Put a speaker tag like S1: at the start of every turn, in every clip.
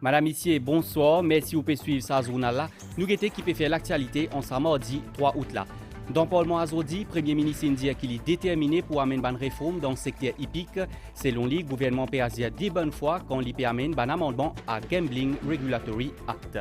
S1: Madame, Messieurs, bonsoir. Merci vous pouvez suivre sa journal là. Nous guettons qui peut faire l'actualité en ce mardi 3 août là. Dans le Parlement azodi, Premier ministre indien qui est déterminé pour amener une réforme dans le secteur hippique. Selon lui, le gouvernement peut agir de bonne foi quand il peut amener un amendement à Gambling Regulatory Act.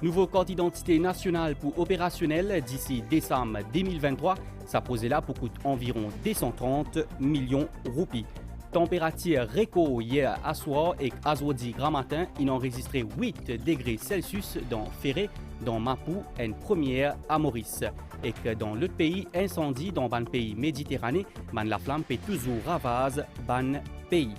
S1: Nouveau code d'identité national pour opérationnel d'ici décembre 2023. Ça posait là pour coûter environ 230 millions de roupies. Température record hier à soir et azodi grand matin, il a enregistré 8 degrés Celsius dans Ferré, dans Mapou, une première à Maurice. Et que dans l'autre pays, incendie dans le pays méditerranéen, la flamme peut toujours ravager le pays.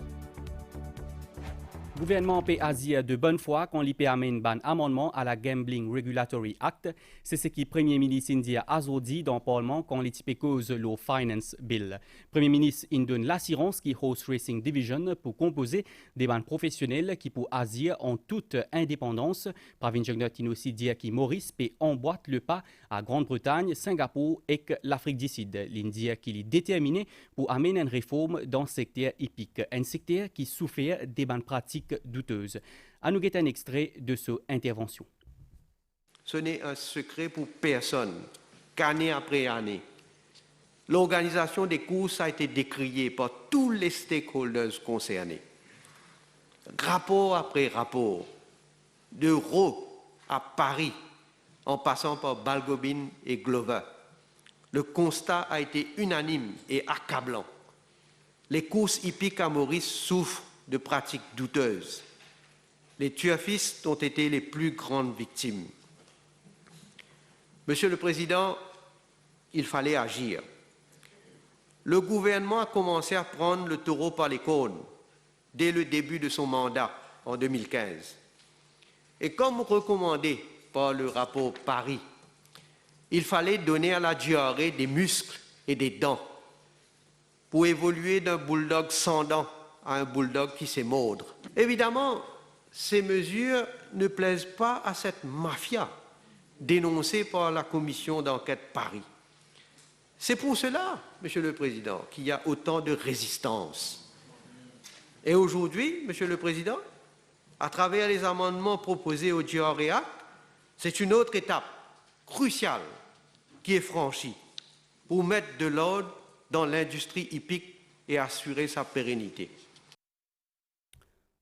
S1: Le gouvernement peut agir de bonne foi quand il peut amener un amendement à la Gambling Regulatory Act. C'est ce que le Premier ministre indien a dit dans le Parlement quand il type cause le Finance Bill. Le Premier ministre donne l'assurance qui Horse Racing Division pour composer des bandes professionnelles qui pour agir en toute indépendance. Pravin Jugnot aussi dit que Maurice peut emboîter le pas à Grande-Bretagne, Singapour et l'Afrique du Sud. L'Indien qui est déterminé pour amener une réforme dans le secteur hippique, un secteur qui souffre des bandes pratiques douteuse. À nous guetter un extrait de cette intervention.
S2: Ce n'est un secret pour personne qu'année après année, l'organisation des courses a été décriée par tous les stakeholders concernés. Rapport après rapport, de Rho à Paris, en passant par Balgobin et Glover, le constat a été unanime et accablant. Les courses hippiques à Maurice souffrent de pratiques douteuses. Les turfistes ont été les plus grandes victimes. Monsieur le Président, il fallait agir. Le gouvernement a commencé à prendre le taureau par les cornes dès le début de son mandat en 2015. Et comme recommandé par le rapport Paris, il fallait donner à la diarrhée des muscles et des dents pour évoluer d'un bulldog sans dents à un bulldog qui sait mordre. Évidemment, ces mesures ne plaisent pas à cette mafia dénoncée par la commission d'enquête Paris. C'est pour cela, Monsieur le Président, qu'il y a autant de résistance. Et aujourd'hui, Monsieur le Président, à travers les amendements proposés au GRA, c'est une autre étape cruciale qui est franchie pour mettre de l'ordre dans l'industrie hippique et assurer sa pérennité.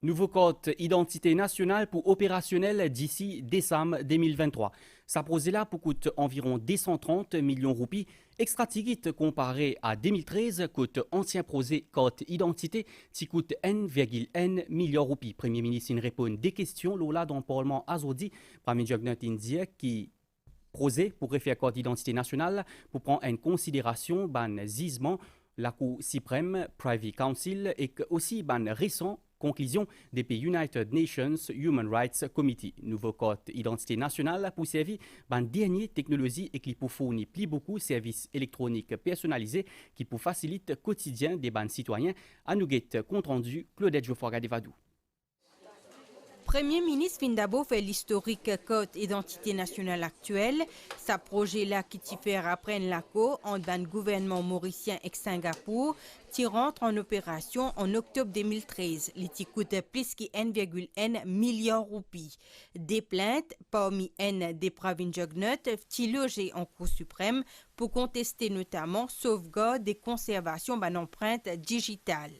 S1: Nouveau code identité nationale pour opérationnel d'ici décembre 2023. Ça posait là pour coûter environ 230 millions de roupies, extra ticket comparé à 2013, coûte ancien projet code identité, qui coûte 1,1 milliard de roupies. Premier ministre répond des questions là dans le Parlement azodi, Premier Jugnot India qui projet pour refaire code d'identité nationale pour prendre en considération ban gisement la Cour suprême Privy Council et aussi ban récent conclusion des pays United Nations Human Rights Committee. Nouveau code identité nationale pour servir ban dernière technologie et qui pour fournir plus beaucoup de services électroniques personnalisés qui pour faciliter le quotidien des ban citoyens. À nous guette compte rendu Claudette Geoffroy Gadevadou.
S3: Premier ministre Findabo fait l'historique code identité nationale actuel. Sa projet-là qui t'y fait apprendre l'accord entre le gouvernement mauricien et Singapour, qui rentre en opération en octobre 2013. Il coûte plus que 1,1 milliard de roupies. Des plaintes parmi N des Pravin Jugnot qui logées en Cour suprême pour contester notamment sauvegarde des conservations d'empreintes digitales.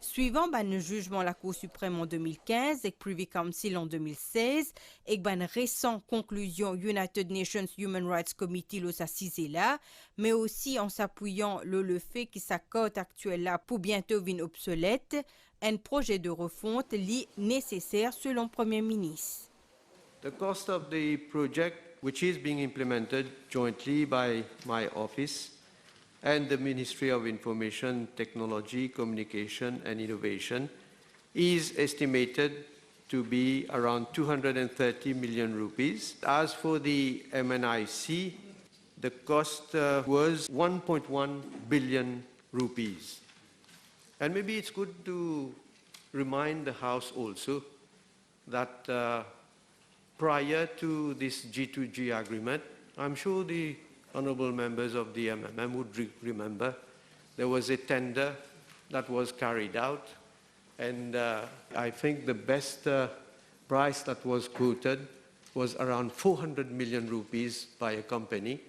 S3: Suivant le jugement de la Cour suprême en 2015 et Privy Council en 2016 et une récente conclusion United Nations Human Rights Committee là, mais aussi en s'appuyant le fait que sa cote actuelle là pour bientôt venir obsolète, un projet de refonte est nécessaire selon le Premier ministre.
S2: The cost of the project, which is being implemented jointly by my office and the Ministry of Information, Technology, Communication and Innovation, is estimated to be around 230 million rupees. As for the MNIC, the cost was 1.1 billion rupees. And maybe it's good to remind the House also that prior to this G2G agreement, I'm sure the honourable members of the MMM would remember there was a tender that was carried out, and I think the best price that was quoted was around 400 million rupees by a company,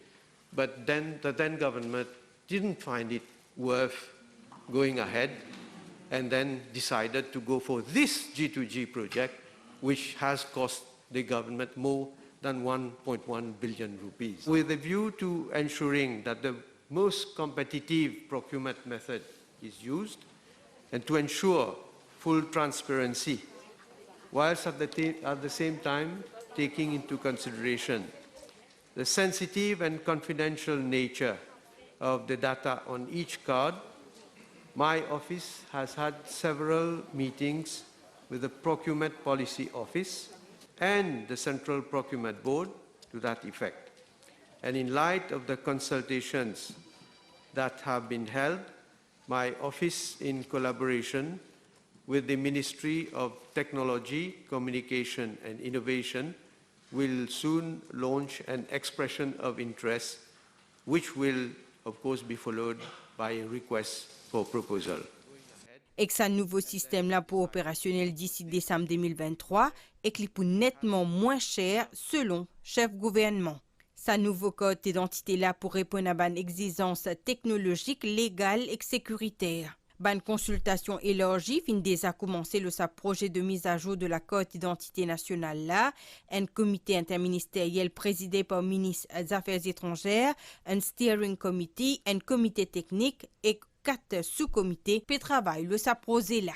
S2: but then the then government didn't find it worth going ahead and then decided to go for this G2G project, which has cost the government more than 1.1 billion rupees. With a view to ensuring that the most competitive procurement method is used and to ensure full transparency, whilst at the same time taking into consideration the sensitive and confidential nature of the data on each card, my office has had several meetings with the Procurement Policy Office and the Central Procurement Board to that effect. And in light of the consultations that have been held, my office, in collaboration with the Ministry of Technology, Communication and Innovation, will soon launch an expression of interest, which will, of course, be followed by a request for proposal.
S3: Et que ce nouveau système-là pour opérationnel d'ici décembre 2023 et qu'il est nettement moins cher selon chef gouvernement. Sa nouveau code d'identité-là pour répondre à une exigence technologique, légale et sécuritaire. Ban consultation élargie fin déjà commencé le sa projet de mise à jour de la carte d'identité nationale là, un comité interministériel présidé par le ministre des Affaires étrangères, un steering committee, un comité technique et 4 sous-comités qui travaillent le sa projet là.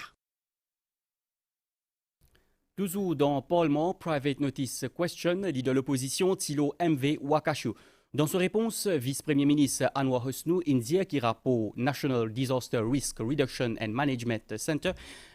S1: Toujours dans Parlement, Private Notice Question, leader de l'opposition Thilo MV Wakashu. Dans sa réponse, vice-premier ministre Anwar Hosnu indique qu'il rapport National Disaster Risk Reduction and Management Center,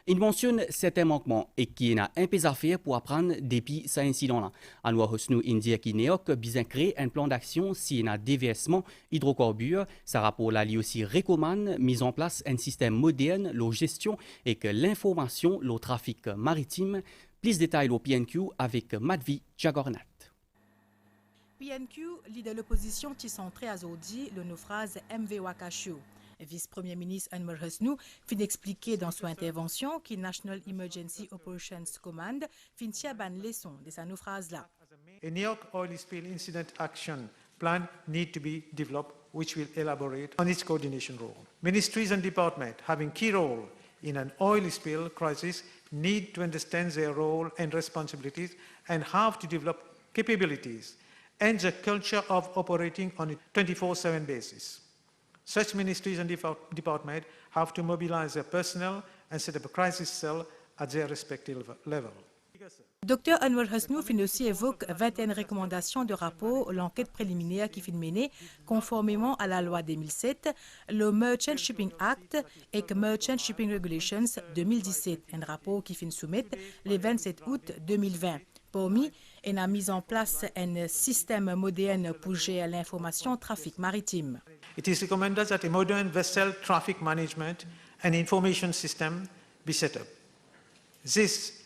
S1: il mentionne certains manquements et qu'il a un peu à faire pour apprendre depuis cet incident-là. Anwar Hosnu indique qu'il a besoin de créer un plan d'action s'il y a déversement hydrocarbures. Ce rapport-là lui aussi recommande mise en place un système moderne, la gestion et que l'information, le trafic maritime. Plus de détails au PNQ avec Madvi Jagornat.
S4: PNQ, leader de l'opposition qui centré à Zodi, le naufrage MV Wakashu. Vice-premier ministre Anwar Hosnu fin expliquer dans son intervention que National Emergency Operations Command fin tient ban leçon de sa naufrage-là.
S5: A New York oil spill incident action plan need to be developed, which will elaborate on its coordination role. Ministries and departments having key role in an oil spill crisis need to understand their role and responsibilities and have to develop capabilities and the culture of operating on a 24/7 basis. Such ministries and departments have to mobilize their personnel and set up a crisis cell at their respective level.
S4: Dr Anwar Hosnu fin aussi évoque 21 recommandations de rapport l'enquête préliminaire qui fin menée conformément à la loi 2007, le Merchant Shipping Act et le Merchant Shipping Regulations 2017, un rapport qui fin soumettre le 27 août 2020. Parmi, on a mis en place un système moderne pour gérer l'information trafic maritime.
S5: It is recommended that a modern vessel traffic management and information system be set up. This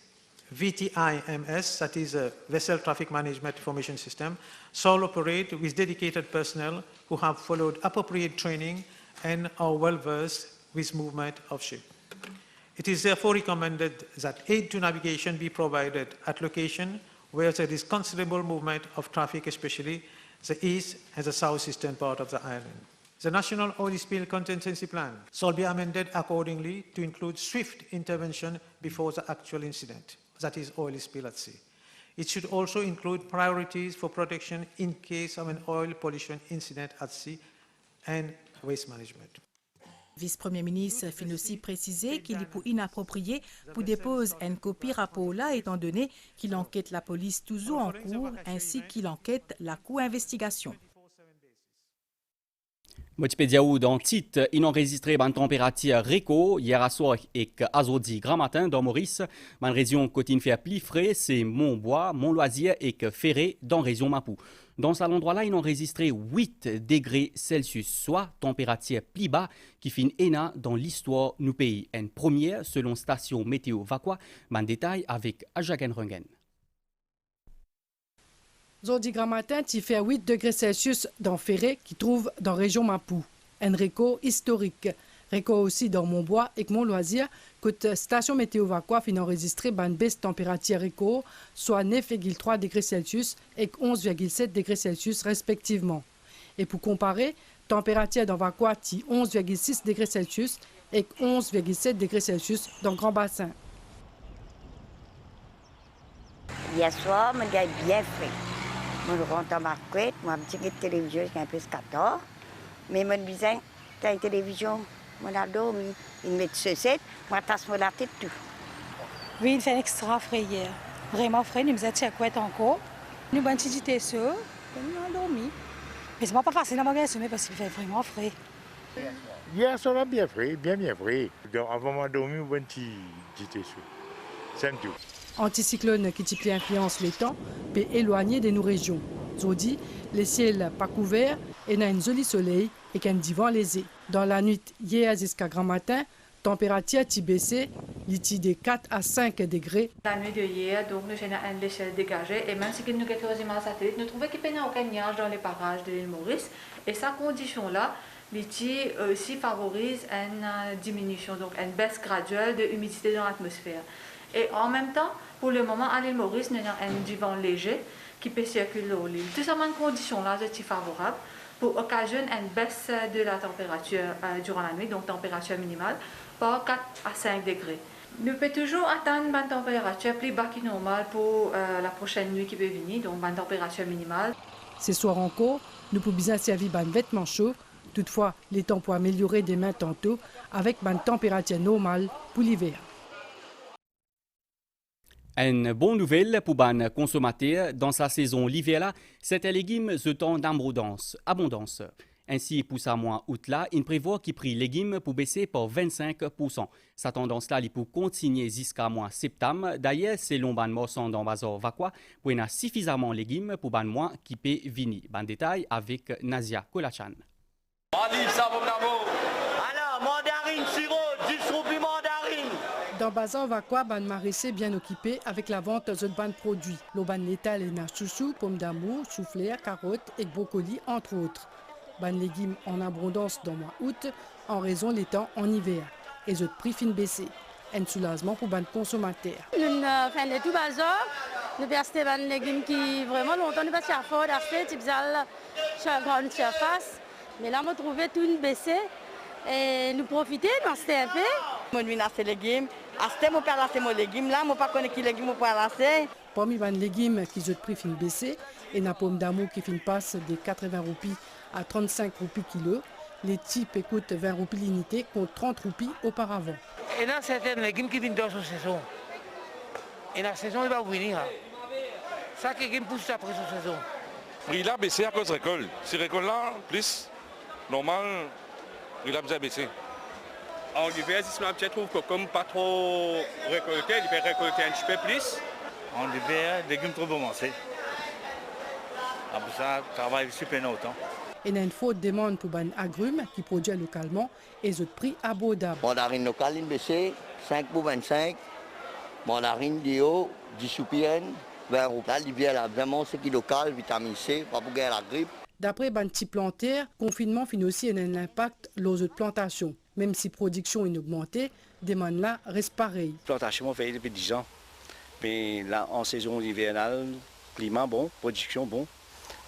S5: VTIMS, that is a Vessel Traffic Management Information System, shall operate with dedicated personnel who have followed appropriate training and are well versed with movement of ships. It is therefore recommended that aid to navigation be provided at location where there is considerable movement of traffic, especially the east and the southeastern part of the island. The National Oil Spill Contingency Plan shall be amended accordingly to include swift intervention before the actual incident, that is oil spill at sea. It should also include priorities for protection in case of an oil pollution incident at sea and waste management.
S4: Vice-premier ministre fin aussi précisé qu'il est pour inapproprié pour déposer une copie rapport là étant donné qu'il enquête la police toujours en cours ainsi qu'il enquête la cour investigation.
S1: Wikipédia ou dans titre, ils ont enregistré une température réco hier à soir et aujourd'hui grand matin dans Maurice. Dans la région côté fait plus frais, c'est Montbois, Montloisier et Ferré dans la région Mapou. Dans cet endroit-là, ils ont enregistré 8 degrés Celsius, soit température plus bas qui finit ENA dans l'histoire du pays. Une première selon station météo Vacua. En détail avec Ajagan Rungen.
S6: Aujourd'hui grand matin, il fait 8 degrés Celsius dans Ferré, qui trouve dans la région Mapou. Un récord historique. Record aussi dans Montbois et Mon Loisir, que station météo Vaqua fin enregistré une baisse température record, soit 9,3 degrés Celsius et 11,7 degrés Celsius respectivement. Et pour comparer, température dans Vaqua 11,6 degrés Celsius et 11,7 degrés Celsius dans Grand Bassin.
S7: Hier soir, je suis bien frais. Je rentre dans ma couette, je suis un petit télévision, j'ai un peu 14. Mais je me disais, tu as une télévision, je suis dormi. Il me met de chaussettes, je tasse la tête tout.
S8: Oui, il fait extra frais hier. Vraiment frais, nous sommes à couette encore. Nous avons un petit chaud, nous avons dormi. Mais ce n'est pas facile à magasiner parce qu'il fait vraiment frais.
S9: Hier soir, bien frais, bien frais. Donc, avant de dormir, on a un petit chaud. C'est tout.
S6: Anticyclone qui influence les temps peut éloigner de nos régions. Zodi, les ciels pas couverts et n'a un joli soleil et qu'un divan lésé. Dans la nuit hier jusqu'à grand matin, température a baissé, de 4 à 5 degrés.
S10: La nuit de hier, donc nous avons une échelle dégagée et même si nous avons des images satellites, nous trouvons qu'il n'y a aucun nuage dans les parages de l'île Maurice. Et sa condition-là, l'ITI aussi favorise une diminution, donc une baisse graduelle de l'humidité dans l'atmosphère. Et en même temps, pour le moment, à l'île Maurice, nous avons un divan léger qui peut circuler au l'île. Toutes ces conditions-là sont favorables pour occasionner une baisse de la température durant la nuit, donc température minimale, par 4 à 5 degrés. Nous pouvons toujours atteindre une température plus bas que normale pour la prochaine nuit qui peut venir, donc une température minimale.
S6: Ce soir encore, nous pouvons bien servir d'un vêtement chaud. Toutefois, les temps pour améliorer demain tantôt avec une température normale pour l'hiver.
S1: Une bonne nouvelle pour les consommateurs dans sa saison l'hiver, c'est un légume de temps d'abondance. Ainsi, pour ce mois août-là, il prévoit qu'il prix légumes pour baisser par 25%. Sa tendance-là, il peut continuer jusqu'à mois septembre. D'ailleurs, selon ban marchand dans Bazar Vaqua, pour y a suffisamment de légumes pour ban mois qui peut venir. Ban détail avec Nazia Kolachan.
S11: Alors, mandarine, sirop, 10 roupies mandarine.
S6: Dans Bazar Vaqua, ban maraîcher bien occupé avec la vente de ban produits. Le ban létal et na chouchou, pommes d'amour, chou-fleur, carottes et brocolis, entre autres. Ban légumes en abondance dans le mois août en raison des temps en hiver. Et les prix fin baissé. Un soulagement pour ban consommateurs.
S12: Nous faisons tout bazar. Nous achetons des légumes qui vraiment longtemps nous pas cher d'acheter, type sur grande surface. Mais là, on a trouvé tout une baissée et nous profiter d'acheter un peu.
S13: Je viens acheter des légumes. Acheter mon père acheter mes légumes. Là, je ne sais pas quels légumes je peux acheter.
S6: Parmi les légumes qui ont prix fin baissé, et la pomme d'amour qui fin passe de 80 roupies à 35 roupies kilo. Les types coûtent 20 roupies l'unité contre 30 roupies auparavant.
S14: Et là, c'est un légume qui vient dans sa saison. Et la saison, il va venir. Ça, qui pousse après sa saison.
S15: Il a baissé à cause de récolte. Si récolte là, plus, normal, il a déjà baissé.
S16: En hiver, je trouve que comme pas trop récolté, il peut récolter un petit peu plus.
S17: En hiver, les légumes trop commencés. Après ça, travail super longtemps.
S6: Il y a une forte demande pour les agrumes qui produisent localement et les prix abordables.
S13: Mandarine locale, une baissée, 5 pour 25. Mandarine Dio, 10 roupies, 20 roupies. Là, l'hiver, là, vraiment, c'est qui local, vitamine C, pas pour gagner la grippe.
S6: D'après les petits plantaires, le confinement finit aussi un impact sur les plantations. Même si la production est augmentée, la demande là reste pareille.
S17: La plantation, on fait depuis 10 ans. Mais là, en saison hivernale, climat bon, production bon.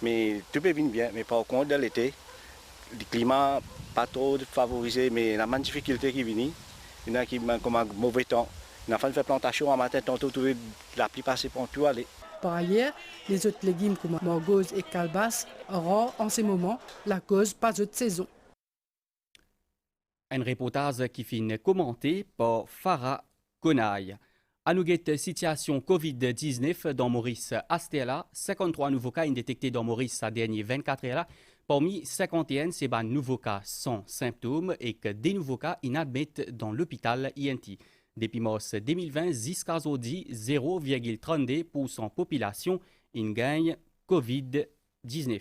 S17: Mais tout peut venir bien. Mais par contre, dans l'été, le climat pas trop favorisé, mais la même difficulté qui vient. Il y en a qui comme un mauvais temps. Il y a fait plantation en matin, tantôt trouver la pluie passer pour tout aller.
S6: Par ailleurs, les autres légumes comme morgose et calebasse auront en ce moment la cause pas de saison.
S1: Un reportage qui finit commenté par Farah Konaï. À nous situation COVID-19 dans Maurice Astella, 53 nouveaux cas détectés dans Maurice ces dernières 24 heures. Parmi 51, c'est des nouveaux cas sans symptômes et que des nouveaux cas inadmettent dans l'hôpital INT. Depuis mars 2020, jusqu'à aujourd'hui, 0,32% population in gagne COVID-19.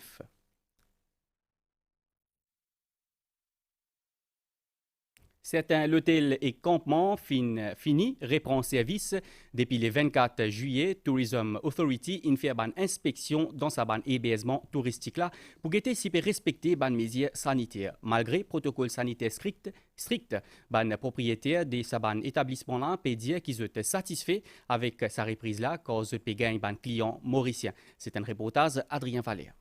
S1: Certains hôtels et campements finis reprend service depuis le 24 juillet. Tourism Authority fait une inspection dans sa ban hébergement touristique là pour guetter si peut respecter ban mesures sanitaires. Malgré protocole sanitaire strict, ban propriétaire de sa ban établissement là peut dire qu'ils étaient satisfaits avec sa reprise là cause peut gagner ban client mauricien. C'est un reportage Adrien Valère.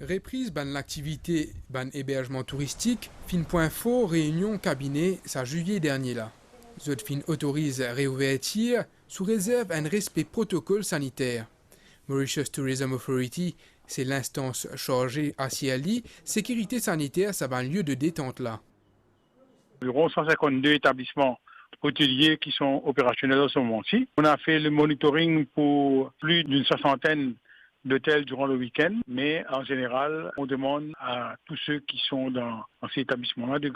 S18: Reprise ban l'activité ban hébergement touristique, fin point fort réunion cabinet ça juillet dernier là. Zot fin autorise réouverture sous réserve un respect protocole sanitaire. Mauritius Tourism Authority, c'est l'instance chargée à Siali, sécurité sanitaire ça ban lieu de détente là.
S19: Environ 152 établissements hôteliers qui sont opérationnels en ce moment-ci. On a fait le monitoring pour plus d'une soixantaine d'hôtels durant le week-end, mais en général, on demande à tous ceux qui sont dans ces établissements-là de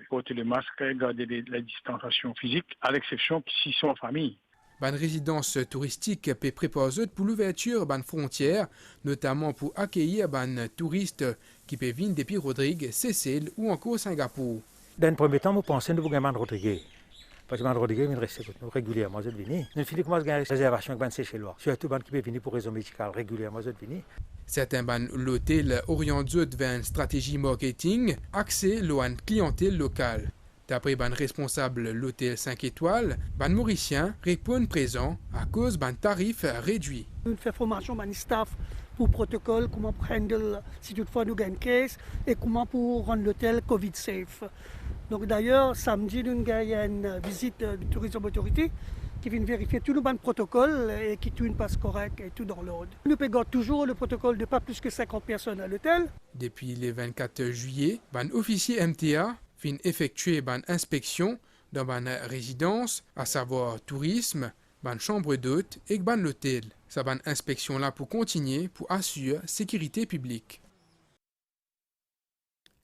S19: porter le masque, garder la distanciation physique, à l'exception s'ils sont en famille.
S18: Ban résidence touristique peut préparer pour l'ouverture ban frontières, notamment pour accueillir ban touristes qui peuvent venir depuis Rodrigue, Seychelles ou encore Singapour.
S20: Dans le premier temps, nous pensons que nous avons Rodrigue. Parce que Rodrigue vient rester régulièrement, nous venons. Nous finissons comme une réservation avec Seychelles. Surtout ban qui peut venir pour raison médicale régulièrement, nous venons.
S18: Certains ban l'hôtel orientent vers une stratégie marketing axée sur une clientèle locale. D'après ban responsable l'hôtel 5 étoiles, ban mauricien répond présent à cause ban tarif réduit.
S21: Nous faisons formation ban staff pour protocole, comment prendre si toutefois nous gagnons une caisse et comment pour rendre l'hôtel Covid safe. Donc d'ailleurs, samedi, nous avons une visite du Tourism Authority qui vient vérifier tout le bon protocole et qui tout passe correct et tout dans l'ordre. Nous payons toujours le protocole de pas plus que 50 personnes à l'hôtel.
S18: Depuis le 24 juillet, ban officier MTA vient effectuer ban inspection dans ban résidence, à savoir tourisme, ban chambre d'hôte et ban l'hôtel. Sa ban inspection là pour continuer pour assurer sécurité publique.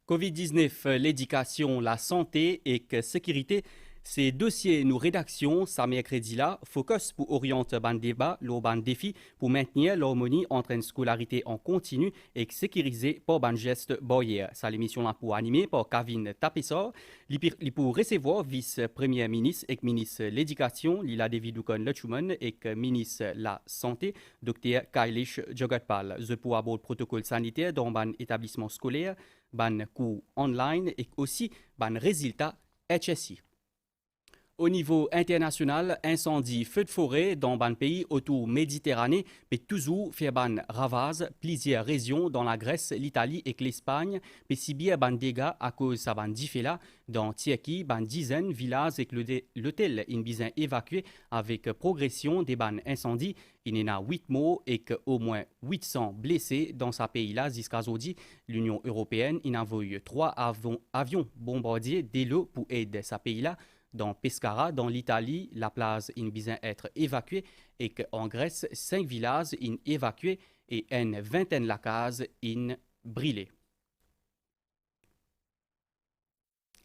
S1: Covid-19, l'éducation, la santé et la sécurité, ces dossiers nous rédaction, ça mercredi là, focus pour orienter ban débat, le ban défi pour maintenir l'harmonie entre une scolarité en continu et sécuriser par ban geste barrière. Ça l'émission là pour animer par Kevin Tapessor, pour recevoir vice-premier ministre et ministre de l'éducation, Lila Devi Dukon Lechuman et ministre de la santé, Dr. Kailash Jagotpal. Je pour aborder le protocole sanitaire dans ban établissement scolaire, ban cours online et aussi ban résultat HSI. Au niveau international, incendie, feu de forêt dans ban pays autour Méditerranée peut toujours faire ban ravage plusieurs régions dans la Grèce, l'Italie et l'Espagne, peut subir ban dégâts à cause de ban diffela dans Turquie, ban dizaines villages et l'hôtel in besoin évacué avec progression des ban incendies. Il y en a 8 morts et au moins 800 blessés dans ce pays-là jusqu'à aujourd'hui. L'Union européenne a envoyé 3 avions bombardiers dès l'eau pour aider ce pays-là. Dans Pescara, dans l'Italie, la place in besoin être évacuée et qu'en Grèce, 5 villages in évacués et une vingtaine de cases in brûlées.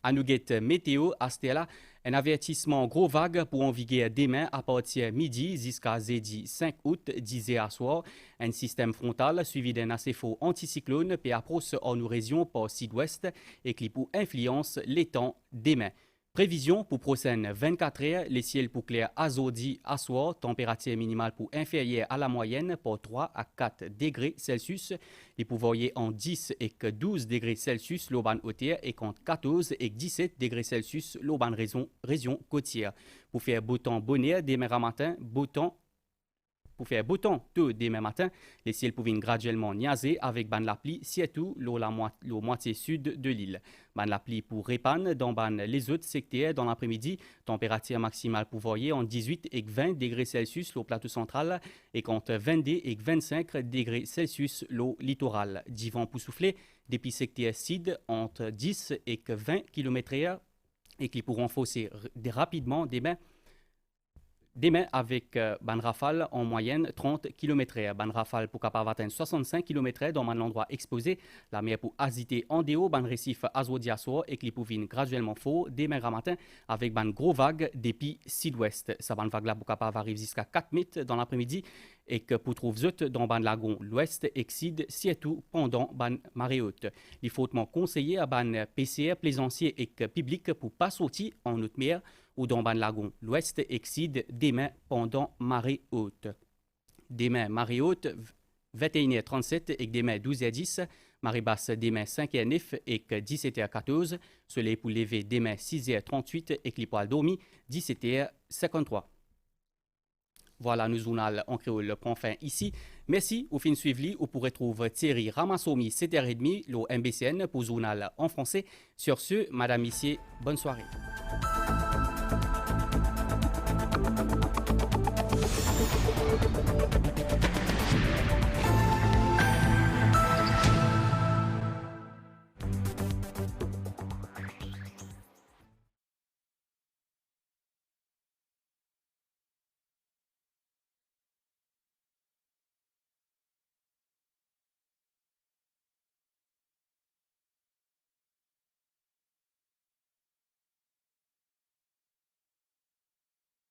S1: À nous météo, à Stella, un avertissement gros vague pour en vigueur demain à partir midi jusqu'à jeudi 5 août, 10h à soir. Un système frontal suivi d'un assez fort anticyclone peut approcher en nos régions par sud-ouest et qui pour influence les temps demain. Prévision pour prochaines 24 heures, les ciels pour clair azodi à soir, température minimale pour inférieure à la moyenne pour 3 à 4 degrés Celsius. Les pour voyer en 10 et 12 degrés Celsius l'auban hauteur et contre 14 et 17 degrés Celsius l'auban région côtière. Pour faire beau temps bonheur demain matin, pour faire beau temps tôt demain matin, les ciels pouvaient graduellement niaiser avec ban la pluie, surtout la moitié sud de l'île. Ban la pluie pour répandre dans ban les autres secteurs dans l'après-midi, température maximale pour voyer en 18 et 20 degrés Celsius le plateau central et contre 22 et 25 degrés Celsius le littoral. Du vent pour souffler depuis secteur sud entre 10 et 20 km/h et qui pourront renforcer rapidement demain Demain, avec ban rafale en moyenne 30 km/h. Ban rafale pour capable atteindre 65 km/h dans un endroit exposé. La mer pour agiter en déo, ban récif azodiasoir et qui pour venir graduellement fort demain matin avec ban gros vague depuis sud-ouest. Sa ban vague là pour capable arriver jusqu'à 4 mètres dans l'après-midi et que pour trouver dans ban lagon l'ouest excide surtout pendant ban marée haute. Il faut conseiller à ban PCR plaisancier et public pour pas sortir en haute mer ou dans ban lagon l'ouest excide demain pendant marée haute. Demain marée haute 21h37 et demain 12h10, marée basse demain 5h09 et 17h14, soleil pour lever demain 6h38 et clip à dormir 17h53. Voilà, nous journal en créole prend fin ici. Merci au fin suivi. Vous pourrez trouver Thierry Ramassomi 7h30, le MBCN pour journal en français. Sur ce, madame, messieurs, bonne soirée.